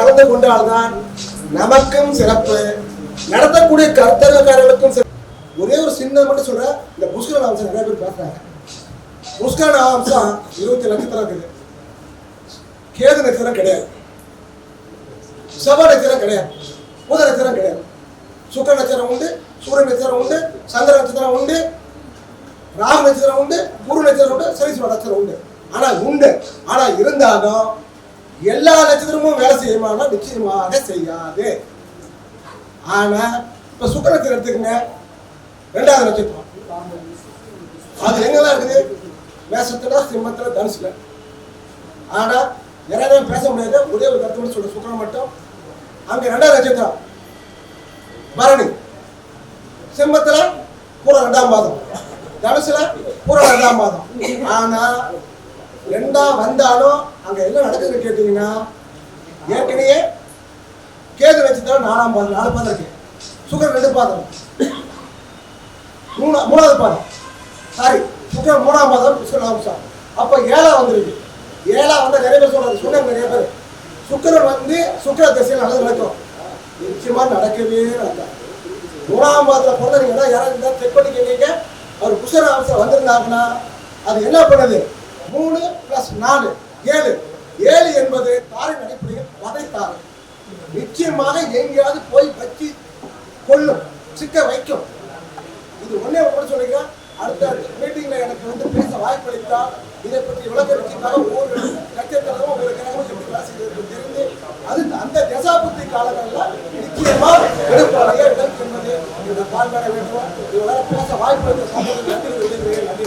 கலந்து கொண்டால்தான் நமக்கும் சிறப்பு, நடத்தக்கூடிய கர்த்தர்களுக்கும் சிறப்பு. ஒரே ஒரு சின்ன மட்டும் சொல்றேன். இந்த புஷ்கர அம்சம் நிறைய பேர் பேசுறாங்க. புஷ்கர அம்சம் 20 நட்சத்திரம் இருக்குது. கேது நட்சத்திரம் கிடையாது, செவ்வாய் நட்சத்திரம் கிடையாது, புத நட்சத்திரம் கிடையாது. சுக்கிர நட்சத்திரம் உண்டு, சூரிய நட்சத்திரம் உண்டு, சந்திர நட்சத்திரம் உண்டு, ராகு நட்சத்திரம் உண்டு, குரு நட்சத்திரம் உண்டு, சனீஸ்வர நட்சத்திரம் உண்டு. ஆனா உண்டு. ஆனா இருந்தாலும் எல்லா நட்சத்திரமும் வேலை செய்யுமானா நிச்சயமாக செய்யாது. ஆனா இப்ப சுக்கிர நட்சத்திரம் எடுத்துக்கங்க, 2வது நட்சத்திரம். அது எங்கெல்லாம் இருக்குது? மேசத்துல, சிம்மத்துல, தனுசுல. ஆனா நிறைய பேச முடியாது. ஒரே ஒரு கருத்து சொல்ற சுக்கிரன் மட்டும். அங்க 2வது நட்சத்திரம் பரணி, சிம்மத்துல பூரா 2ஆம் மாதம், தனுசுல பூரா 2ஆம் மாதம். ஆனா 2ஆ வந்தாலும் அங்க என்ன நடக்குதுன்னு கேட்டீங்கன்னா, ஏற்கனவே கேது நட்சத்திரம் 4ஆம் பாதம், 4 பாதம் இருக்கு. சுக்கிரன் 2 பாதம், 3வது பாதம், சாரி சுக்கிரன் 3ஆம் பாதம், புஷ்கர அம்சம். அப்ப 7ஆ வந்திருக்கு. 7ஆ வந்து நிறைய பேர் சொல்றாங்க, சொன்னாங்க நிறைய பேர். சுக்கிரன் வந்து சுக்கிர திசையில் நல்லது நடக்கும். நிச்சயமா நடக்கவே நடக்காது. 3ஆம் பாதத்துல பிறந்தீங்கன்னா யாராவது செக் பண்ணி கேட்க, அவர் புஷ்கர அம்சம் வந்திருந்தாங்கன்னா அது என்ன பண்ணுது? 3 + 4 7. 7 என்பது தாரின் அடிப்படையில் வதைத்தாரு. நிச்சயமாக எங்கேயாவது போய் வச்சு கொள்ளும், சிக்க வைக்கும். இது ஒன்னே ஒன்று சொல்லிக்கிறேன். அடுத்த மீட்டிங்ல எனக்கு வந்து பேச வாய்ப்பளித்தால் இதை பற்றி விளக்கறிக்காக ஒவ்வொரு நட்சத்திரமும் ஒரு கிரகமும் எப்படி வாசிக்கிறது தெரிந்து அது அந்த தசாபுத்தி காலங்களில் நிச்சயமா எடுப்பாளைய என்பது இந்த பால்வர வேண்டும். பேச வாய்ப்பு நன்றி.